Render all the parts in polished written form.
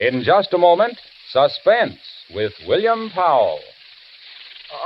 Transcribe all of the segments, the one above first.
In just a moment, Suspense with William Powell.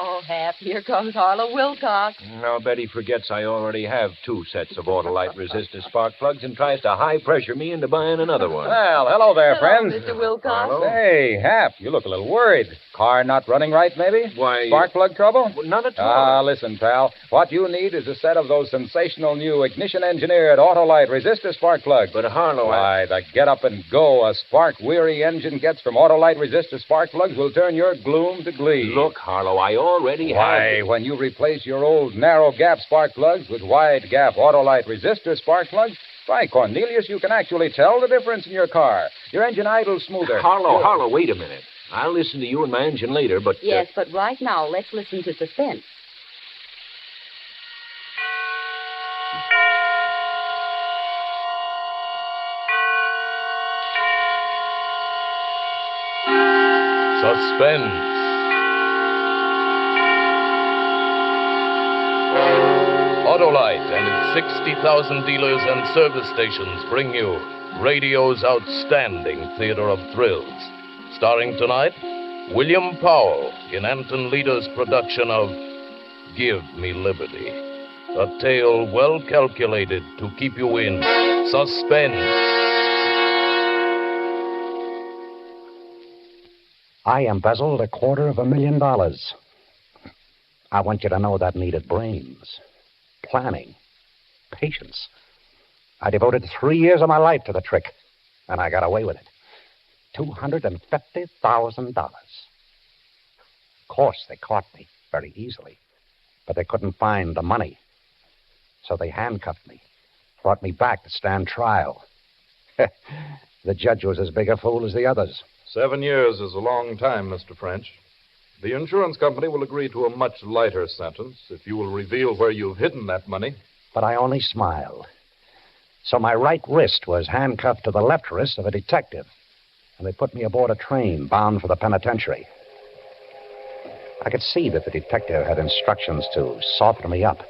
Oh, Hap, here comes Harlow Wilcox. Now, Betty forgets I already have 2 sets of Autolite resistor spark plugs and tries to high-pressure me into buying another one. Well, hello there, friend. Mr. Wilcox. Harlow? Hey, Hap, you look a little worried. Car not running right, maybe? Why... Spark plug trouble? Well, not at all. Listen, pal. What you need is a set of those sensational new ignition-engineered Autolite resistor spark plugs. But, Harlow, Why, the get-up-and-go a spark-weary engine gets from Autolite resistor spark plugs will turn your gloom to glee. Look, Harlow, I already have... Why, when you replace your old narrow-gap spark plugs with wide-gap Autolite resistor spark plugs, by Cornelius, you can actually tell the difference in your car. Your engine idles smoother. Harlow, wait a minute. I'll listen to you and my engine later, but... Yes, but right now, let's listen to Suspense. Suspense. Autolite and its 60,000 dealers and service stations bring you radio's outstanding theater of thrills. Starring tonight, William Powell in Anton Leader's production of Give Me Liberty. A tale well calculated to keep you in suspense. I embezzled $250,000. I want you to know that needed brains, planning, patience. I devoted 3 years of my life to the trick, and I got away with it. $250,000. Of course, they caught me very easily, but they couldn't find the money. So they handcuffed me, brought me back to stand trial. The judge was as big a fool as the others. 7 years is a long time, Mr. French. The insurance company will agree to a much lighter sentence if you will reveal where you've hidden that money. But I only smiled. So my right wrist was handcuffed to the left wrist of a detective, and they put me aboard a train bound for the penitentiary. I could see that the detective had instructions to soften me up.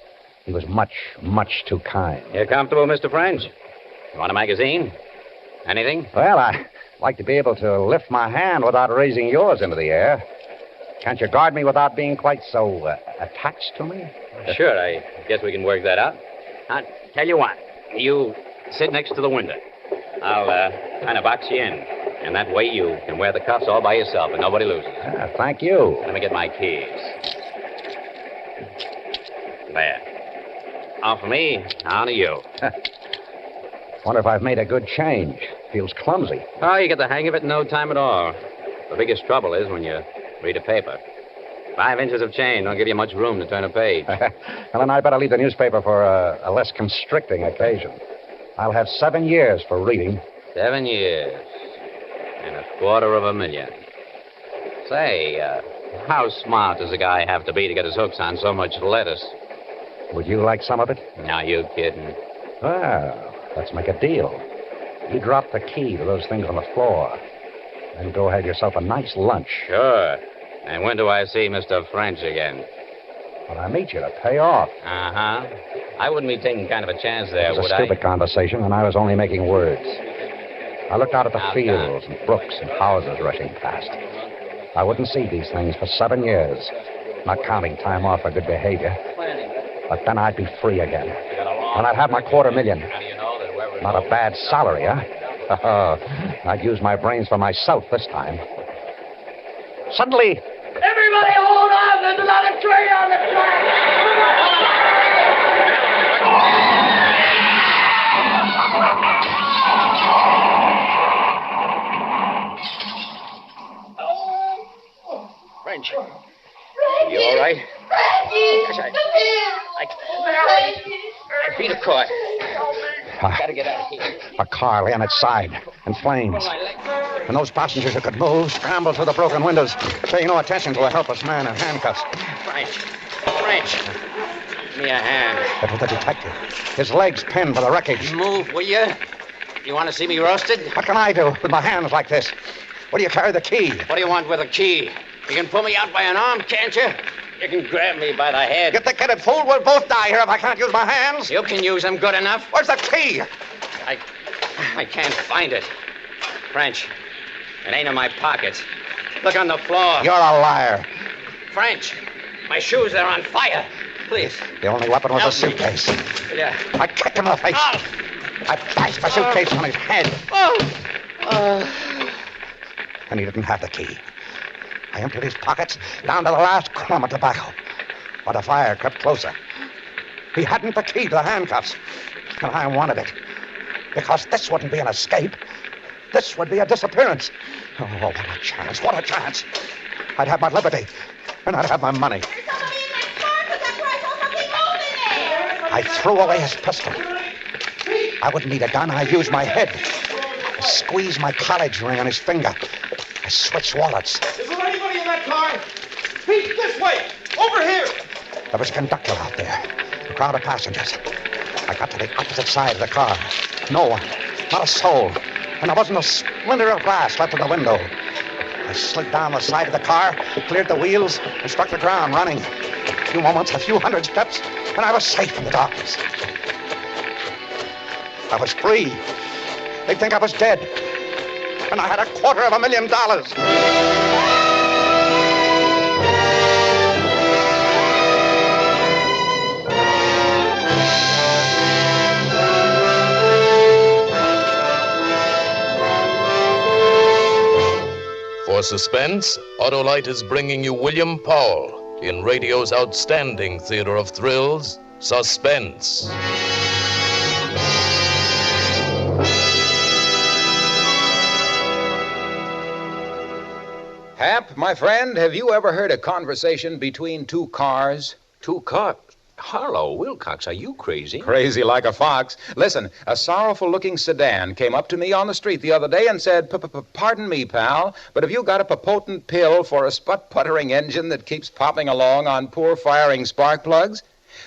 He was much, much too kind. You comfortable, Mr. French? You want a magazine? Anything? Well, I'd like to be able to lift my hand without raising yours into the air. Can't you guard me without being quite so attached to me? Sure, I guess we can work that out. I'll tell you what. You sit next to the window. I'll kind of box you in. And that way you can wear the cuffs all by yourself and nobody loses. Thank you. Let me get my keys. There. Off of me, on to you. Wonder if I've made a good change. Feels clumsy. Oh, you get the hang of it in no time at all. The biggest trouble is when you read a paper. 5 inches of chain don't give you much room to turn a page. Well, then I'd better leave the newspaper for a less constricting occasion. I'll have 7 years for reading. 7 years. And $250,000. Say, how smart does a guy have to be to get his hooks on so much lettuce? Would you like some of it? Now, you kidding. Well, let's make a deal. You drop the key to those things on the floor. Then go have yourself a nice lunch. Sure. And when do I see Mr. French again? When I meet you to pay off. Uh-huh. I wouldn't be taking kind of a chance there, It was would a I? stupid conversation, and I was only making words. I looked out at the fields and brooks and houses rushing past. I wouldn't see these things for 7 years, not counting time off for good behavior. But then I'd be free again. And I'd have my $250,000. Not a bad salary, huh? I'd use my brains for myself this time. Suddenly... Everybody hold on! There's another train on the track! French. You all right? Gosh, I beat a cord. Gotta get out of here. A car lay on its side, in flames. And those passengers who could move scrambled through the broken windows, paying no attention to a helpless man in handcuffs. French. Give me a hand. It was the detective. His legs pinned by the wreckage. Move, will you? You want to see me roasted? What can I do with my hands like this? What do you carry the key? What do you want with a key? You can pull me out by an arm, can't you? You can grab me by the head. You thick-headed fool, we'll both die here if I can't use my hands. You can use them good enough. Where's the key? I can't find it. French, It ain't in my pockets. Look on the floor. You're a liar. French, my shoes are on fire. Please. The only weapon was Help a suitcase. Me. Yeah. I kicked him in the face. I bashed the suitcase on his head. And he didn't have the key. I emptied his pockets down to the last crumb of tobacco. But the fire crept closer. He hadn't the key to the handcuffs. And I wanted it. Because this wouldn't be an escape. This would be a disappearance. Oh, what a chance. What a chance. I'd have my liberty. And I'd have my money. There's somebody in that car because that's where I saw something moving there. I threw away his pistol. I wouldn't need a gun. I used my head. I squeezed my college ring on his finger. I switched wallets. Is there anybody in that car? Pete, this way! Over here! There was a conductor out there. A crowd of passengers. I got to the opposite side of the car. No one. Not a soul. And there wasn't a splinter of glass left in the window. I slid down the side of the car, cleared the wheels, and struck the ground running. A few moments, a few hundred steps, and I was safe in the darkness. I was free. They'd think I was dead. And I had $250,000. For suspense, Autolite is bringing you William Powell in radio's outstanding theater of thrills, Suspense. Hap, my friend, have you ever heard a conversation between two cars? Two cars? Harlow, Wilcox, are you crazy? Crazy like a fox. Listen, a sorrowful-looking sedan came up to me on the street the other day and said, "Pardon me, pal, but have you got a potent pill for a sput-puttering engine that keeps popping along on poor firing spark plugs?"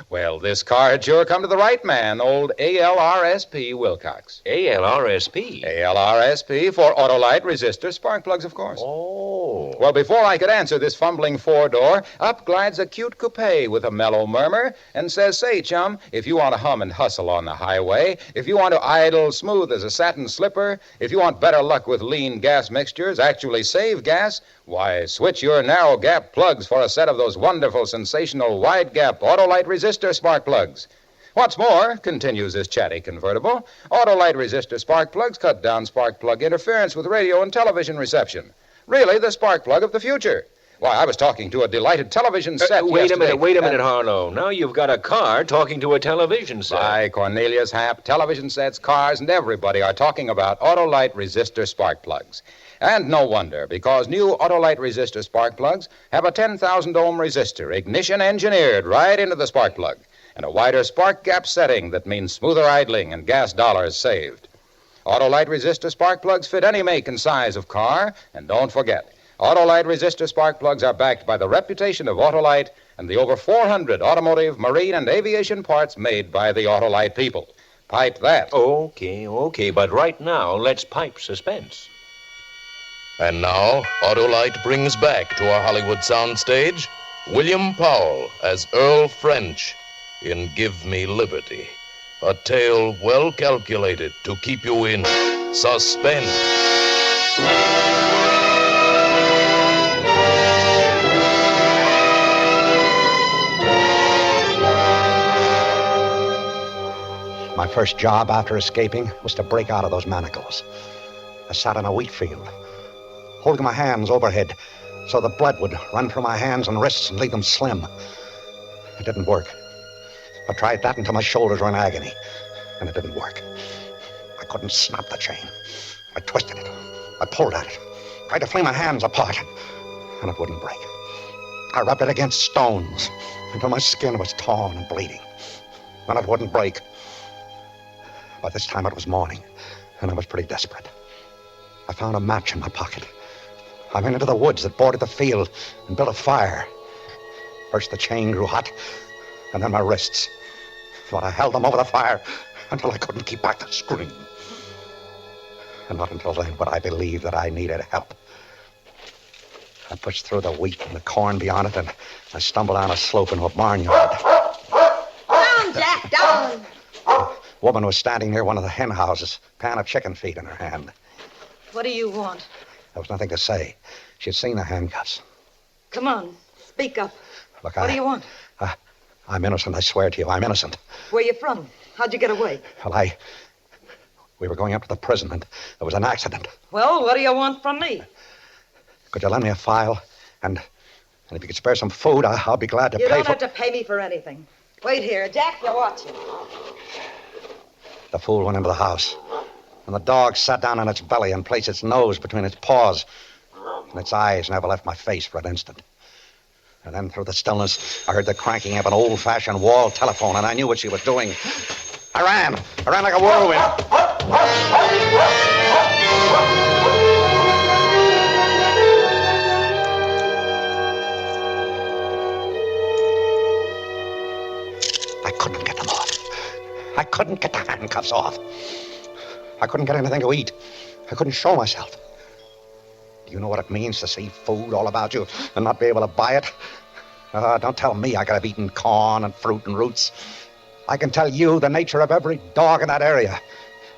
Well, this car had sure come to the right man, old ALRSP Wilcox. ALRSP? ALRSP for Autolite Resistor Spark Plugs, of course. Oh. Well, before I could answer this fumbling four-door, up glides a cute coupe with a mellow murmur and says, "Say, chum, if you want to hum and hustle on the highway, if you want to idle smooth as a satin slipper, if you want better luck with lean gas mixtures, actually save gas, why, switch your narrow gap plugs for a set of those wonderful, sensational wide gap Autolite Resistor Spark Plugs. What's more," continues this chatty convertible, "Autolite Resistor Spark Plugs cut down spark plug interference with radio and television reception. Really, the spark plug of the future. Why, I was talking to a delighted television set Wait a yesterday, minute, Harlow. Now you've got a car talking to a television set. By Cornelius Hap, television sets, cars, and everybody are talking about Autolite Resistor Spark Plugs. And no wonder, because new Autolite Resistor Spark Plugs have a 10,000 ohm resistor, ignition engineered right into the spark plug, and a wider spark gap setting that means smoother idling and gas dollars saved. Autolite Resistor Spark Plugs fit any make and size of car, and don't forget, Autolite Resistor Spark Plugs are backed by the reputation of Autolite and the over 400 automotive, marine, and aviation parts made by the Autolite people. Pipe that. Okay, but right now, let's pipe suspense. And now, Autolite brings back to our Hollywood soundstage William Powell as Earl French in Give Me Liberty, a tale well calculated to keep you in suspense. My first job after escaping was to break out of those manacles. I sat in a wheat field, holding my hands overhead so the blood would run from my hands and wrists and leave them slim. It didn't work. I tried that until my shoulders were in agony, and it didn't work. I couldn't snap the chain. I twisted it. I pulled at it, tried to fling my hands apart, and it wouldn't break. I rubbed it against stones until my skin was torn and bleeding, and it wouldn't break. By this time it was morning, and I was pretty desperate. I found a match in my pocket. I went into the woods that bordered the field and built a fire. First the chain grew hot, and then my wrists. But I held them over the fire until I couldn't keep back the scream. And not until then would I believe that I needed help. I pushed through the wheat and the corn beyond it, and I stumbled down a slope into a barnyard. Down, Jack, down! A woman was standing near one of the hen houses, pan of chicken feed in her hand. What do you want? There was nothing to say. She'd seen the handcuffs. Come on, speak up. Look, What do you want? I'm innocent, I swear to you, I'm innocent. Where you from? How'd you get away? Well, we were going up to the prison, and there was an accident. Well, what do you want from me? Could you lend me a file? And if you could spare some food, I'll be glad to pay You for... don't have to pay me for anything. Wait here. Jack, you watch him. The fool went into the house, and the dog sat down on its belly and placed its nose between its paws, and its eyes never left my face for an instant. And then through the stillness, I heard the cranking of an old-fashioned wall telephone, and I knew what she was doing. I ran like a whirlwind. I couldn't get them off. I couldn't get the handcuffs off. I couldn't get anything to eat. I couldn't show myself. Do you know what it means to see food all about you and not be able to buy it? Don't tell me I could have eaten corn and fruit and roots. I can tell you the nature of every dog in that area,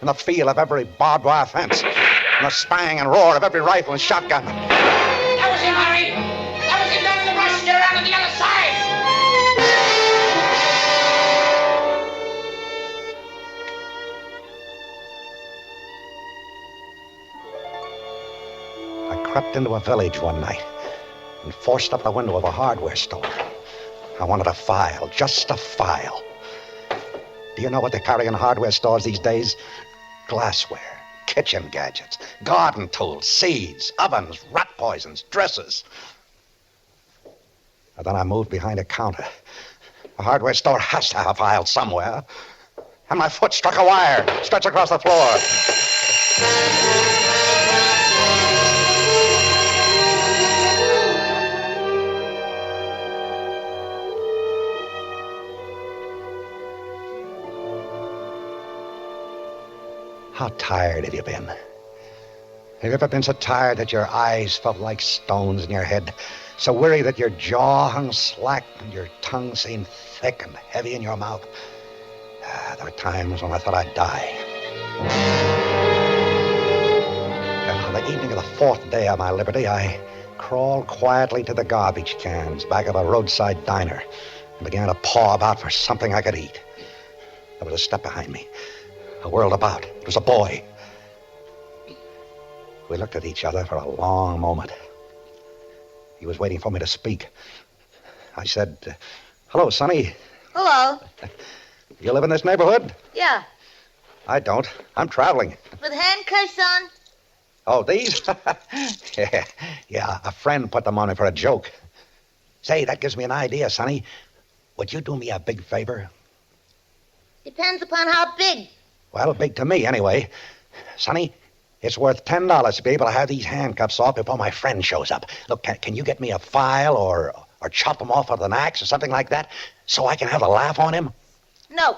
and the feel of every barbed wire fence, and the spang and roar of every rifle and shotgun. That was him, Harry. That was him down the brush. Get around to the other side. I crept into a village one night and forced up the window of a hardware store. I wanted a file, just a file. Do you know what they carry in hardware stores these days? Glassware, kitchen gadgets, garden tools, seeds, ovens, rat poisons, dressers. And then I moved behind a counter. A hardware store has to have a file somewhere. And my foot struck a wire, stretched across the floor. How tired have you been? Have you ever been so tired that your eyes felt like stones in your head? So weary that your jaw hung slack and your tongue seemed thick and heavy in your mouth? There were times when I thought I'd die. And on the evening of the fourth day of my liberty, I crawled quietly to the garbage cans back of a roadside diner and began to paw about for something I could eat. There was a step behind me. I whirled about. It was a boy. We looked at each other for a long moment. He was waiting for me to speak. I said, "Hello, Sonny. Hello. You live in this neighborhood?" Yeah. I don't. I'm traveling. With handcuffs on? Oh, these? Yeah, a friend put them on me for a joke. Say, that gives me an idea, Sonny. Would you do me a big favor? Depends upon how big. Well, big to me, anyway. Sonny, it's worth $10 to be able to have these handcuffs off before my friend shows up. Look, can you get me a file or chop them off with an axe or something like that so I can have a laugh on him? Nope.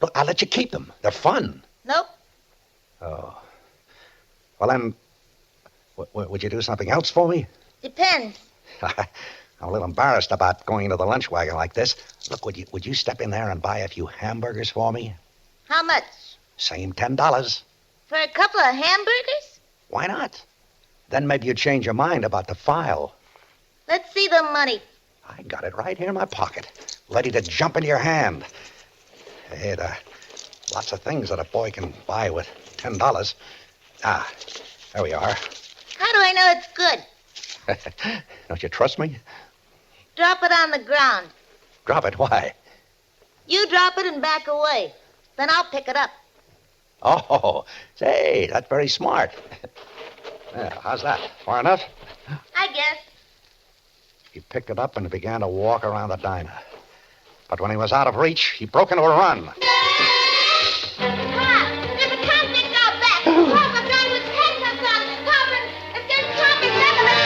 Look, I'll let you keep them. They're fun. Nope. Oh. Well, then, would you do something else for me? Depends. I'm a little embarrassed about going into the lunch wagon like this. Look, would you step in there and buy a few hamburgers for me? How much? Same $10. For a couple of hamburgers? Why not? Then maybe you'd change your mind about the file. Let's see the money. I got it right here in my pocket, ready to jump into your hand. Hey, there are lots of things that a boy can buy with $10. Ah, there we are. How do I know it's good? Don't you trust me? Drop it on the ground. Drop it? Why? You drop it and back away. Then I'll pick it up. Oh, say, that's very smart. Yeah, how's that? Far enough? I guess. He picked it up and began to walk around the diner. But when he was out of reach, he broke into a run. Pop! There's a convict out back. Pop, a guy with handcuffs on. Pop, and if there's traffic, back of the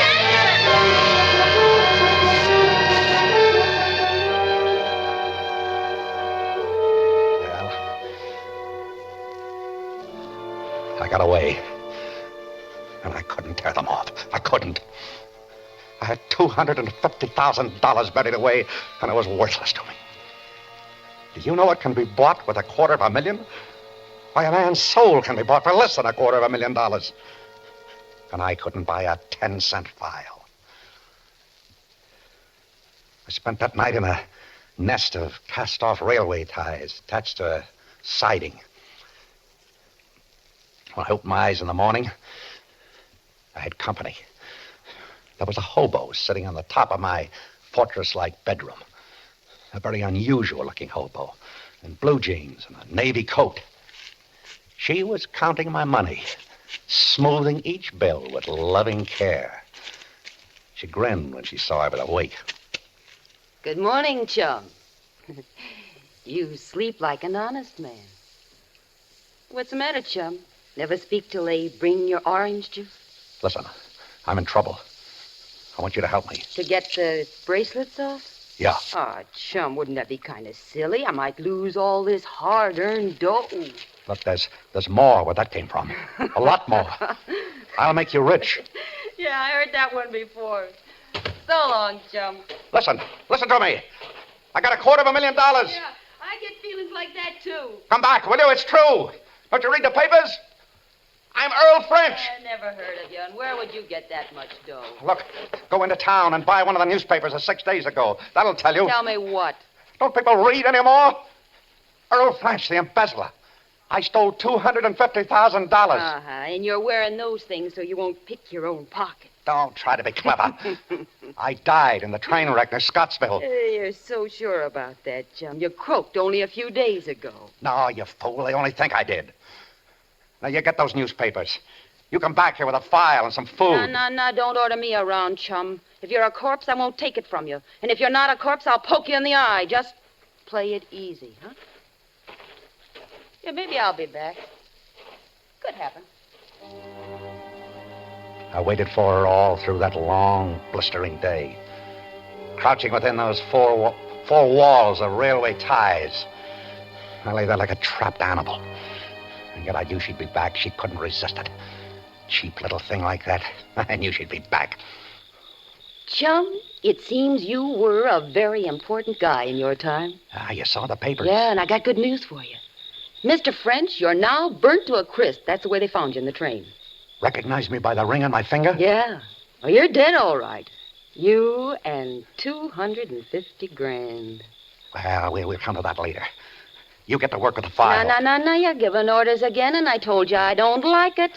I got away. And I couldn't tear them off. I couldn't. I had $250,000 buried away, and it was worthless to me. Do you know what can be bought with $250,000? Why, a man's soul can be bought for less than $250,000. And I couldn't buy a 10-cent file. I spent that night in a nest of cast-off railway ties attached to a siding. When I opened my eyes in the morning, I had company. There was a hobo sitting on the top of my fortress-like bedroom. A very unusual-looking hobo in blue jeans and a navy coat. She was counting my money, smoothing each bill with loving care. She grinned when she saw I was awake. Good morning, chum. You sleep like an honest man. What's the matter, chum? Never speak till they bring your orange juice? Listen, I'm in trouble. I want you to help me. To get the bracelets off? Yeah. Oh, chum, wouldn't that be kind of silly? I might lose all this hard-earned dough. Look, there's more where that came from. A lot more. I'll make you rich. Yeah, I heard that one before. So long, chum. Listen to me. I got $250,000. Yeah, I get feelings like that, too. Come back, will you? It's true. Don't you read the papers? I'm Earl French. I never heard of you, and where would you get that much dough? Look, go into town and buy one of the newspapers of 6 days ago. That'll tell you. Tell me what? Don't people read anymore? Earl French, the embezzler. I stole $250,000. Uh-huh, and you're wearing those things so you won't pick your own pocket. Don't try to be clever. I died in the train wreck near Scottsville. You're so sure about that, chum. You croaked only a few days ago. No, you fool. They only think I did. Now, you get those newspapers. You come back here with a file and some food. No, don't order me around, chum. If you're a corpse, I won't take it from you. And if you're not a corpse, I'll poke you in the eye. Just play it easy, huh? Yeah, maybe I'll be back. Could happen. I waited for her all through that long, blistering day. Crouching within those four walls of railway ties. I lay there like a trapped animal. And yet I knew she'd be back. She couldn't resist it. Cheap little thing like that. I knew she'd be back. Chum, it seems you were a very important guy in your time. Ah, you saw the papers. Yeah, and I got good news for you. Mr. French, you're now burnt to a crisp. That's the way they found you in the train. Recognize me by the ring on my finger? Yeah. Well, you're dead, all right. You and $250,000. Well, we'll come to that later. You get to work with the file. No. You're giving orders again, and I told you I don't like it.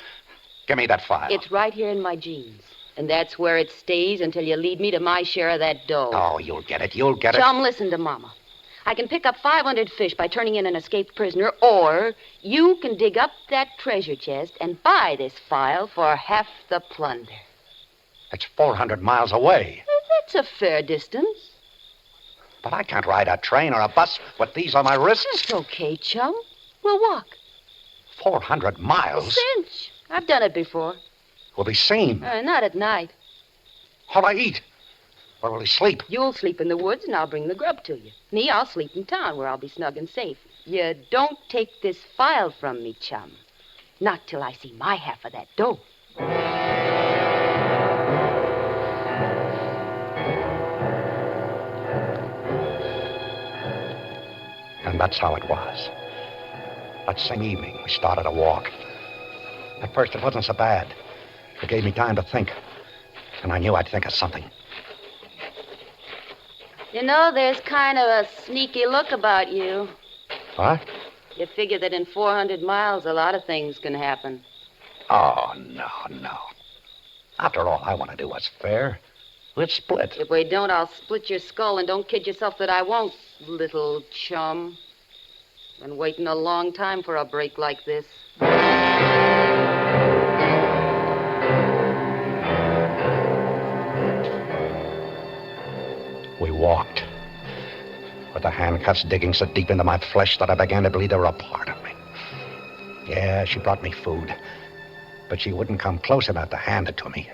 Give me that file. It's right here in my jeans. And that's where it stays until you lead me to my share of that dough. Oh, you'll get it. You'll get Chum, listen to Mama. I can pick up 500 fish by turning in an escaped prisoner, or you can dig up that treasure chest and buy this file for half the plunder. It's 400 miles away. That's a fair distance. But I can't ride a train or a bus with these on my wrists. It's okay, chum. We'll walk. 400 miles? A cinch. I've done it before. We'll be seen. Not at night. How'll I eat? Where will he sleep? You'll sleep in the woods, and I'll bring the grub to you. Me, I'll sleep in town, where I'll be snug and safe. You don't take this file from me, chum. Not till I see my half of that dough. And that's how it was. That same evening, we started a walk. At first, it wasn't so bad. It gave me time to think. And I knew I'd think of something. You know, there's kind of a sneaky look about you. What? You figure that in 400 miles, a lot of things can happen. Oh, no. After all, I want to do what's fair. We'll split. If we don't, I'll split your skull, and don't kid yourself that I won't, little chum. Been waiting a long time for a break like this. We walked, with the handcuffs digging so deep into my flesh that I began to believe they were a part of me. Yeah, she brought me food, but she wouldn't come close enough to hand it to me.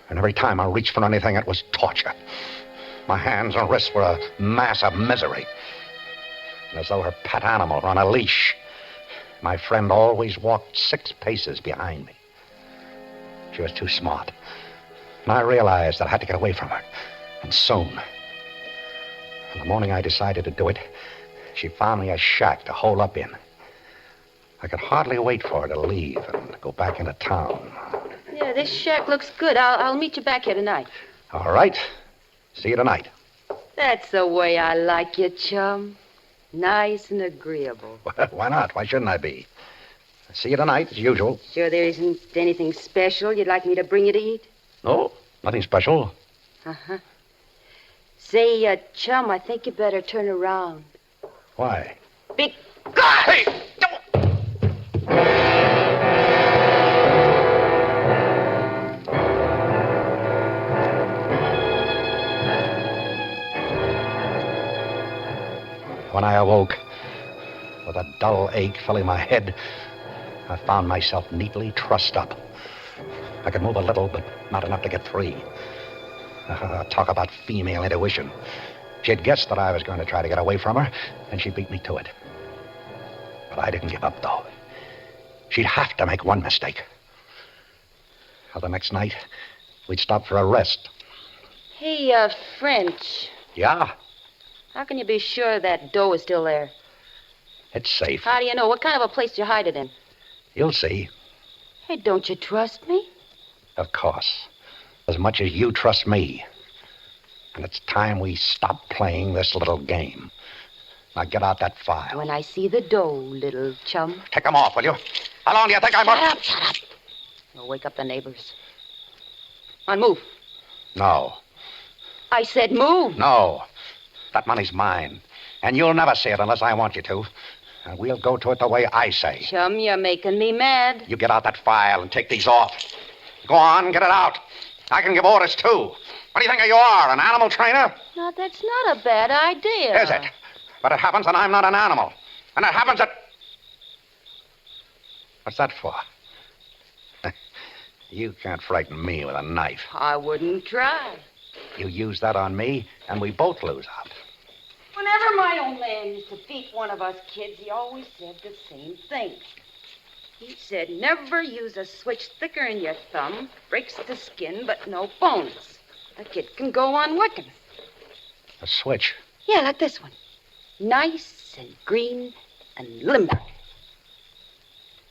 And every time I reached for anything, it was torture. My hands and wrists were a mass of misery. And as though her pet animal were on a leash, my friend always walked 6 paces behind me. She was too smart. And I realized that I had to get away from her. And soon. And the morning I decided to do it, she found me a shack to hole up in. I could hardly wait for her to leave and go back into town. Yeah, this shack looks good. I'll meet you back here tonight. All right. See you tonight. That's the way I like you, chum. Nice and agreeable. Why not? Why shouldn't I be? See you tonight, as usual. Sure there isn't anything special you'd like me to bring you to eat? No, nothing special. Uh-huh. Say, chum, I think you better turn around. Why? Hey! When I awoke, with a dull ache filling my head, I found myself neatly trussed up. I could move a little, but not enough to get free. Talk about female intuition. She'd guessed that I was going to try to get away from her, and she beat me to it. But I didn't give up, though. She'd have to make one mistake. Well, the next night, we'd stop for a rest. Hey, French. Yeah? How can you be sure that dough is still there? It's safe. How do you know? What kind of a place do you hide it in? You'll see. Hey, don't you trust me? Of course. As much as you trust me. And it's time we stop playing this little game. Now get out that file. When I see the dough, little chum. Take them off, will you? How long do you think I'm... Shut up. You'll wake up the neighbors. On, move. No. I said move. No. That money's mine. And you'll never see it unless I want you to. And we'll go to it the way I say. Chum, you're making me mad. You get out that file and take these off. Go on, get it out. I can give orders, too. What do you think you are, an animal trainer? No, that's not a bad idea. Is it? But it happens that I'm not an animal. And it happens that... What's that for? You can't frighten me with a knife. I wouldn't try. You use that on me, and we both lose out. Whenever my old man used to beat one of us kids, he always said the same thing. He said, never use a switch thicker in your thumb. Breaks the skin, but no bones. The kid can go on licking. A switch? Yeah, like this one. Nice and green and limber.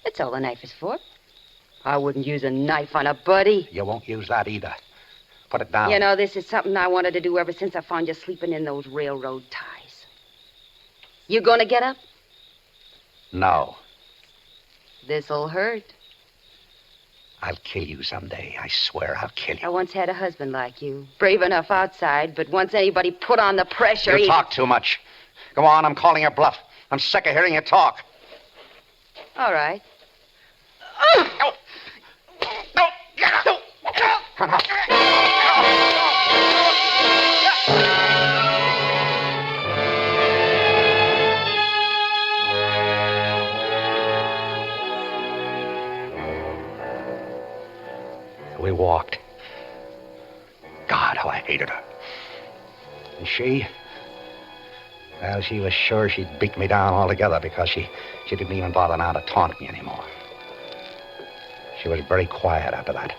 That's all the knife is for. I wouldn't use a knife on a buddy. You won't use that either. Put it down. You know, this is something I wanted to do ever since I found you sleeping in those railroad ties. You gonna get up? No. This'll hurt. I'll kill you someday. I swear I'll kill you. I once had a husband like you. Brave enough outside, but once anybody put on the pressure, You talk too much. Go on, I'm calling your bluff. I'm sick of hearing you talk. All right. No! No! Get up! No! Come on. We walked. God, how I hated her. And she... Well, she was sure she'd beat me down altogether because she didn't even bother now to taunt me anymore. She was very quiet after that.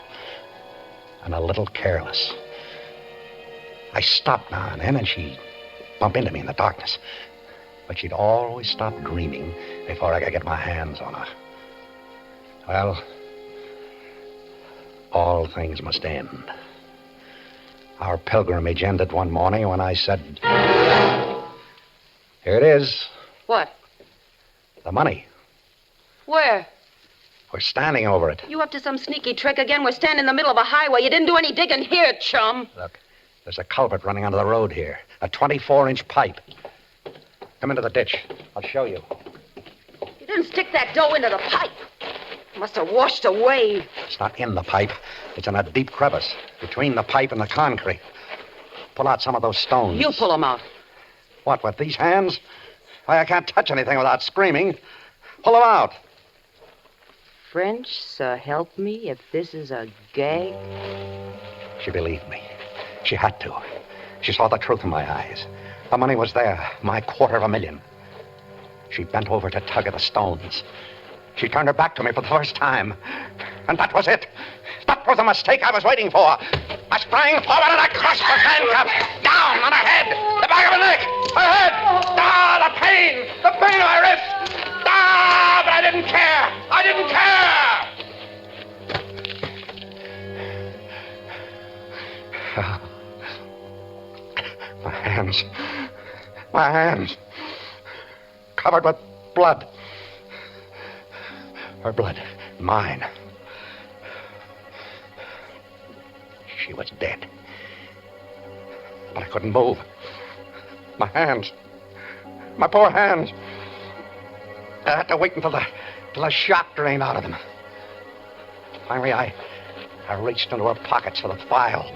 And a little careless. I stopped now and then, and she'd bump into me in the darkness. But she'd always stop dreaming before I could get my hands on her. Well, all things must end. Our pilgrimage ended one morning when I said, here it is. What? The money. Where? We're standing over it. You up to some sneaky trick again? We're standing in the middle of a highway. You didn't do any digging here, chum. Look, there's a culvert running under the road here. A 24-inch pipe. Come into the ditch. I'll show you. You didn't stick that dough into the pipe. It must have washed away. It's not in the pipe. It's in a deep crevice between the pipe and the concrete. Pull out some of those stones. You pull them out. What, with these hands? Why, I can't touch anything without screaming. Pull them out. French, so help me if this is a gag. She believed me. She had to. She saw the truth in my eyes. The money was there, my $250,000. She bent over to tug at the stones. She turned her back to me for the first time. And that was it. That was the mistake I was waiting for. I sprang forward and I crushed her handcuff. Down on her head. The back of her neck. Her head. Ah, the pain. The pain of my wrist. Ah, but I didn't care. I didn't care. My hands. My hands. Covered with blood. Her blood. Mine. She was dead. But I couldn't move. My hands. My poor hands. I had to wait until the shock drained out of them. Finally, I reached into her pockets for the file.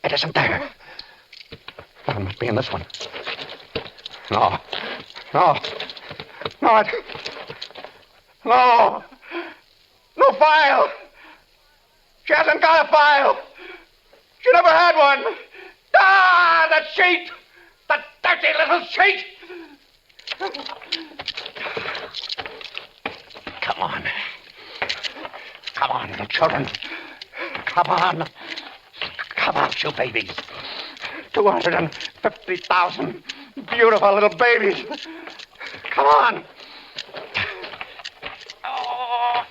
It isn't there. Well, it must be in this one. No. No. No, No. No file. She hasn't got a file. She never had one. Ah, that cheat. The dirty little cheat. Come on. Come on, little children. Come on. Come out, you babies. 250,000 beautiful little babies. Come on. Oh.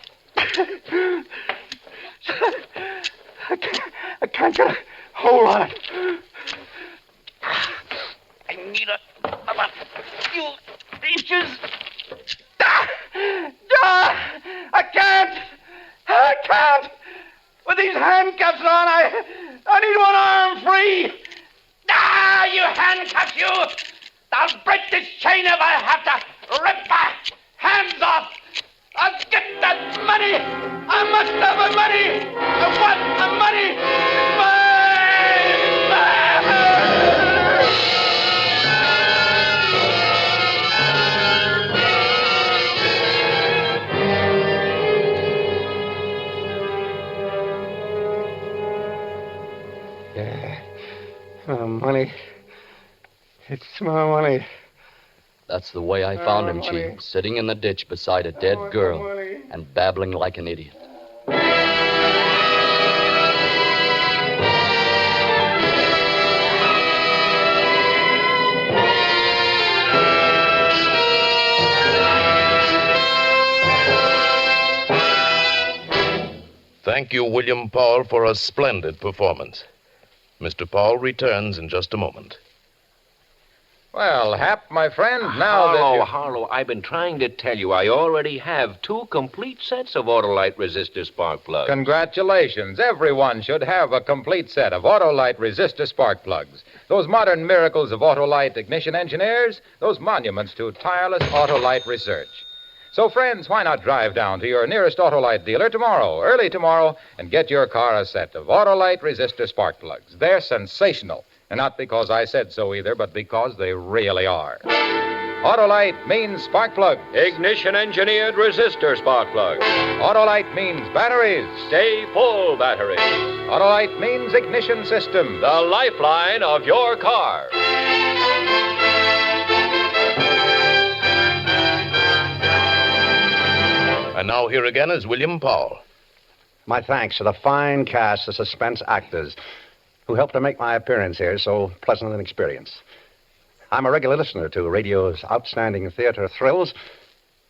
I can't get a hold on it. I need about a few inches. I can't. I can't. With these handcuffs on, I need one arm free. You handcuffs, you. I'll break this chain if I have to rip my hands off. I'll get that money. I must have my money. I want the money. Money. It's my money. That's the way I found him, Chief, sitting in the ditch beside a dead girl and babbling like an idiot. Thank you, William Paul, for a splendid performance. Mr. Paul returns in just a moment. Well, Hap, my friend, now Harlow, I've been trying to tell you I already have 2 complete sets of Autolite resistor spark plugs. Congratulations. Everyone should have a complete set of Autolite resistor spark plugs. Those modern miracles of Autolite ignition engineers, those monuments to tireless Autolite research. So, friends, why not drive down to your nearest Autolite dealer tomorrow, early tomorrow, and get your car a set of Autolite resistor spark plugs. They're sensational. And not because I said so either, but because they really are. Autolite means spark plug. Ignition engineered resistor spark plug. Autolite means batteries. Stay full batteries. Autolite means ignition system. The lifeline of your car. And now here again is William Paul. My thanks to the fine cast of suspense actors who helped to make my appearance here so pleasant an experience. I'm a regular listener to radio's outstanding theater thrills,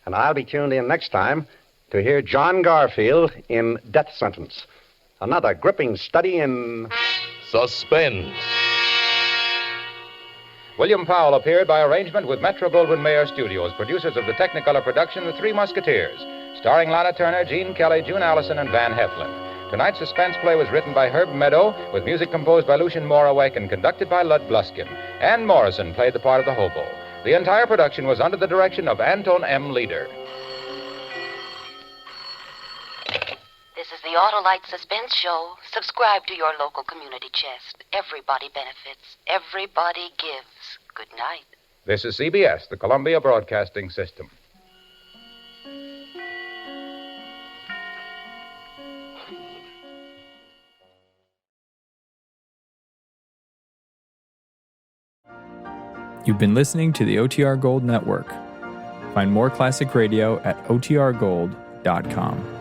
and I'll be tuned in next time to hear John Garfield in Death Sentence, another gripping study in suspense. William Powell appeared by arrangement with Metro-Goldwyn-Mayer Studios, producers of the Technicolor production The Three Musketeers, starring Lana Turner, Gene Kelly, June Allison, and Van Heflin. Tonight's suspense play was written by Herb Meadow, with music composed by Lucien Morawek and conducted by Lud Bluskin. Ann Morrison played the part of the hobo. The entire production was under the direction of Anton M. Leader. This is the Autolite Suspense Show. Subscribe to your local community chest. Everybody benefits. Everybody gives. Good night. This is CBS, the Columbia Broadcasting System. You've been listening to the OTR Gold Network. Find more classic radio at otrgold.com.